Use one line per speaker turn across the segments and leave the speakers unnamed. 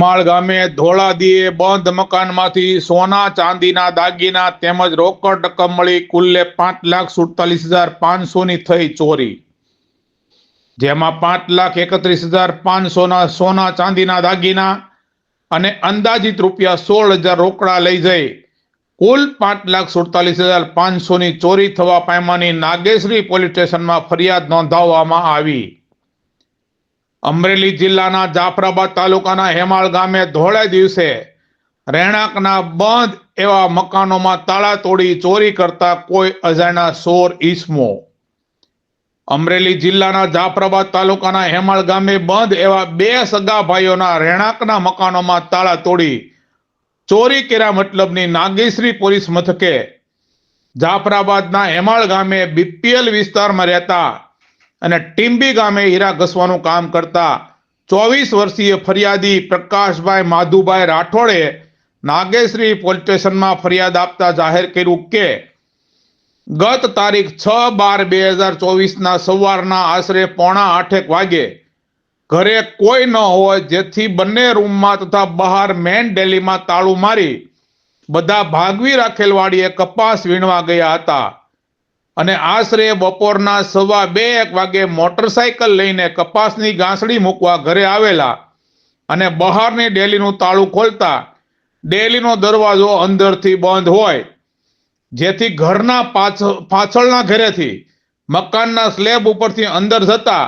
માળ ગામે ધોળાદીએ બંધ મકાનમાંથી સોના ચાંદીના દાગીના તેમજ રોકડ રકમ મળી કુલ્લે 5,47,500 ની થઈ ચોરી, જેમાં 5,31,500 સોના ચાંદીના દાગીના અને અંદાજિત રૂપિયા 16,000 રોકડા લઈ જઈ કુલ 5,47,500 ની ચોરી થવા પામવાની નાગેશ્રી પોલીસ સ્ટેશનમાં ફરિયાદ નોંધાવવામાં આવી। અમરેલી જિલ્લાના જાફરાબાદ તાલુકાના હેમાળ ગામે ધોળે દિવસે રહેણાંકના બંધ એવા મકાનોમાં તાળા તોડી ચોરી કરતા કોઈ અજાણ્યા ચોર ઈસમો। અમરેલી જિલ્લાના જાફરાબાદ તાલુકાના હેમાળ ગામે બંધ એવા બે સગા ભાઈઓના રહેણાંકના મકાનોમાં તાળા તોડી ચોરી કર્યા મતલબની નાગેશ્રી પોલીસ મથકે જાફરાબાદના હેમાળ ગામે બીપીએલ વિસ્તારમાં રહેતા અને ટીંબી ગામે હીરા ઘસવાનું કામ કરતા 24 વર્ષીય ફરિયાદી પ્રકાશભાઈ માધુભાઈ રાઠોડે નાગેશ્રી પોલીસ સ્ટેશનમાં ફરિયાદ આપતા જાહેર કર્યું કે ગત તારીખ 6/12/2024 સવારના આશરે 7:45 વાગે ઘરે કોઈ ન હોય, જેથી બંને રૂમમાં તથા બહાર મેન ડેલીમાં તાળું મારી બધા ભાગવી રાખેલ વાડીએ કપાસ વીણવા ગયા હતા અને આશરે બપોરના 2:15 વાગે મોટરસાયકલ લઈને કપાસની ગાંસડી મૂકવા ઘરે આવેલા અને બહારની ડેલીનું તાળું ખોલતા ડેલીનો દરવાજો અંદરથી બંધ હોય, જેથી ઘરના પાછળના ઘરેથી મકાનના સ્લેબ ઉપરથી અંદર જતા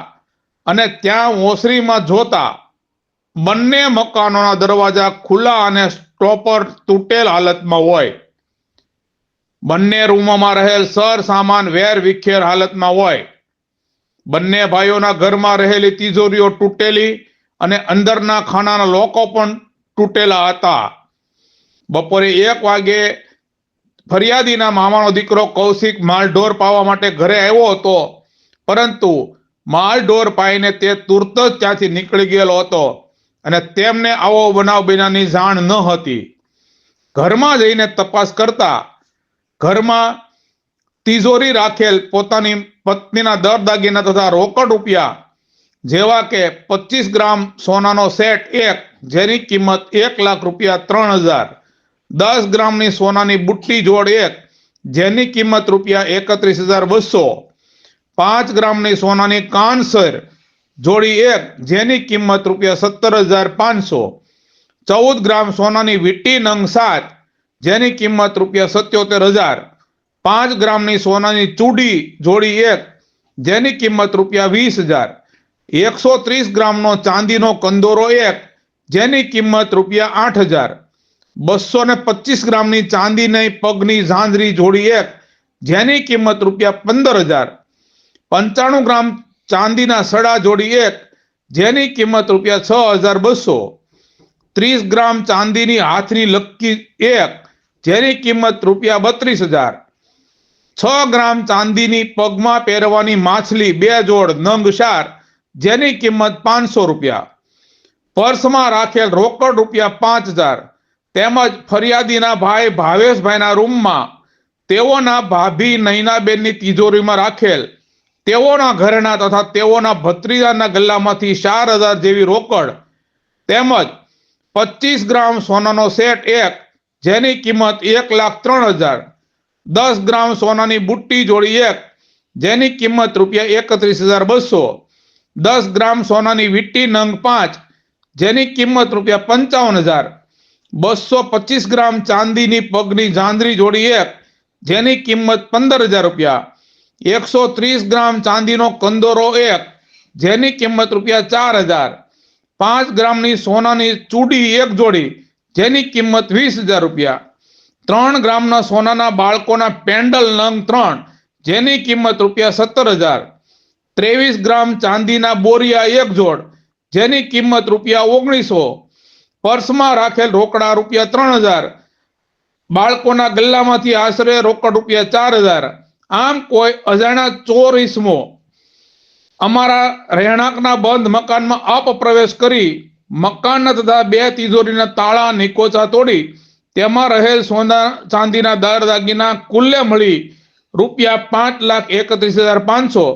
અને ત્યાં ઓસરીમાં જોતા બંને મકાનોના દરવાજા ખુલ્લા અને સ્ટોપર તૂટેલ હાલતમાં હોય। બંને રૂમોમાં રહેલ સર સામાન વેર વિખેર હાલતમાં હોય। બંને ભાઈઓના ઘરમાં રહેલી તિજોરીઓ તૂટેલી અને અંદરના ખાનાના લોકો પણ તૂટેલા હતા। બપોરે 1 વાગે ફરિયાદીના મામાનો દીકરો કૌશિક માલઢોર પાવા માટે ઘરે આવ્યો હતો, પરંતુ માલઢોર પાઈને તે તુરત જ ત્યાંથી નીકળી ગયેલો હતો અને તેમને આવો બનાવ બન્યાની જાણ ન હતી। ઘરમાં જઈને તપાસ કરતા ઘરમાં તિજોરી રાખેલ પોતાની પત્નીના દાગીના તથા રોકડ રૂપિયા જેવા કે 25 ગ્રામ સોનાનો સેટ એક, જેની કિંમત 1,03,000, 10 ગ્રામની સોનાની બુટ્ટી જોડ એક, જેની કિંમત રૂપિયા 31,200, 5 ગ્રામની સોનાની કાનસર જોડી એક, જેની કિંમત રૂપિયા 17,500, 14 ગ્રામ સોનાની વીટી નંગ 7, જેની કિંમત રૂપિયા 77,000, 5 ગ્રામની સોનાની ચૂડી જોડી એક, જેની કિંમત રૂપિયા 20,000, 130 ગ્રામનો ચાંદીનો કંદોરો એક, જેની કિંમત રૂપિયા 8,000, 225 ગ્રામની ચાંદીની પગની ઝાંઝરી જોડી એક, જેની કિંમત રૂપિયા 15,000, 95 ગ્રામ ચાંદીના સડા જોડી એક, જેની કિંમત રૂપિયા 6,200, 30 ગ્રામ ચાંદીની હાથની લક્કી એક, જેની કિંમત રૂપિયા 32,000, 6 ગ્રામ ચાંદીની પગમાં પહેરવાની માછલી 2 જોડ નંગ 4, જેની કિંમત 500 રૂપિયા, પર્સમાં રાખેલ રોકડ રૂપિયા 5,000 તેમજ ફરિયાદીના ભાઈ ભાવેશભાઈના રૂમમાં તેઓના ભાભી નૈનાબેનની તિજોરીમાં રાખેલ તેઓના ઘરના તથા તેઓના ભત્રીજાના ગલ્લામાંથી 4,000 જેવી રોકડ તેમજ 25 ગ્રામ સોનાનો સેટ એક, જેની કિંમત 1,03,000, 10 ગ્રામ સોનાની બુટ્ટી જોડી એક, જેની કિંમત રૂપિયા 31,200, 10 ગ્રામ સોનાની વીટી નંગ 5, જેની કિંમત રૂપિયા 55,000, 225 ગ્રામ ચાંદીની પગની ઝાંઝરી જોડી એક, જેની કિંમત 15,000 રૂપિયા, 130 ગ્રામ ચાંદીનો કંદોરો એક, જેની કિંમત રૂપિયા 4,000, 5 ગ્રામની સોનાની ચૂડી એક જોડી, જેની કિંમત 20,000 રૂપિયા, 3 ગ્રામના સોનાના બાળકોના પેન્ડલ નંગ 3, જેની કિંમત રૂપિયા 17,000, 23 ગ્રામ ચાંદીના બોરિયા એક જોડ, જેની કિંમત રૂપિયા 1,900, પર્સમાં રાખેલ રોકડા રૂપિયા 3,000, બાળકોના ગલ્લામાંથી આશરે રોકડ રૂપિયા 4,000। આમ કોઈ અજાણ્યા ચોર ઈસમો અમારા રહેણાંકના બંધ મકાનમાં અપપ્રવેશ કરી મકાનના તથા 2 તિજોરીના તાળા નિકોચા તોડી તેમાં રહેલ સોના ચાંદીના દાગીના કુલ્લે મળી રૂપિયા 5,31,500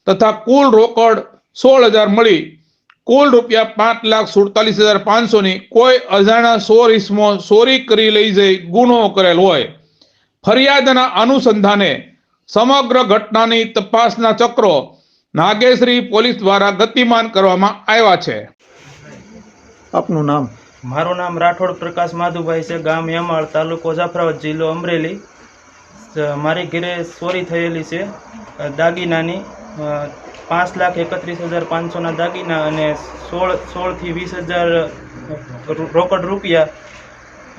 તથા કુલ રોકડ 16,000 મળી કુલ રૂપિયા 5,47,500ની કોઈ અજાણ્યા ચોર ઇસમો ચોરી કરી લઈ જઈ ગુનો કરેલ હોય. ફરિયાદના અનુસંધાને સમગ્ર ઘટનાની તપાસના ચક્રો નાગેશ્રી પોલીસ દ્વારા ગતિમાન કરવામાં આવ્યા છે.
આપનું નામ?
મારું નામ રાઠોડ પ્રકાશ માધુભાઈ છે. ગામ હેમાળ, તાલુકો જાફરાબાદ, જિલ્લો અમરેલી. મારી ઘરે ચોરી થયેલી છે દાગીનાની. 5,31,500ના દાગીના અને 16 થી 20,000 રોકડ રૂપિયા.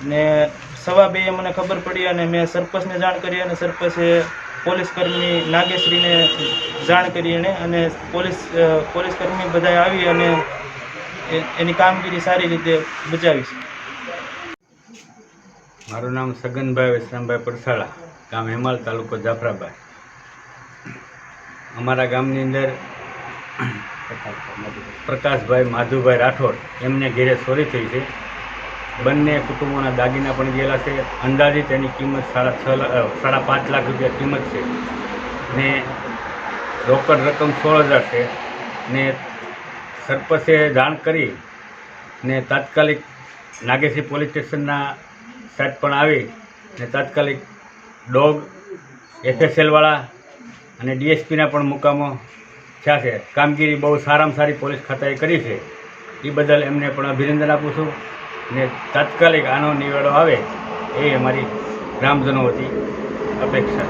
ને 2:15 મને ખબર પડી અને મેં સરપંચને જાણ કરી અને સરપંચે પોલીસ કર્મી નાગેશ્રીને જાણ કરી અને પોલીસ કર્મી બધા આવી અને એની કામગીરી સારી રીતે બજાવી છે.
મારું નામ સગનભાઈ વિશ્રામભાઈ પરસાળા, ગામ હેમાળ, તાલુકો જાફરાબાદ. અમારા ગામની અંદર પ્રકાશભાઈ માધુભાઈ રાઠોડ એમને ઘેરે ચોરી થઈ છે. બંને કુટુંબોના દાગીના પણ ગયેલા છે. અંદાજિત એની કિંમત 5.5 લાખ રૂપિયા કિંમત છે ને રોકડ રકમ 16,000 છે. ને સરપંચે જાણ કરી ને તાત્કાલિક નાગેશ્રી પોલીસ સ્ટેશનના સાહેબ પણ આવી ને તાત્કાલિક ડોગ FSL-વાળા અને DSPના પણ મુકામો થયા છે. કામગીરી બહુ સારામાં સારી પોલીસ ખાતાએ કરી છે. એ બદલ એમને પણ અભિનંદન આપું છું ને તાત્કાલિક આનો નિવેડો આવે એ અમારી ગ્રામજનો વતી અપેક્ષા.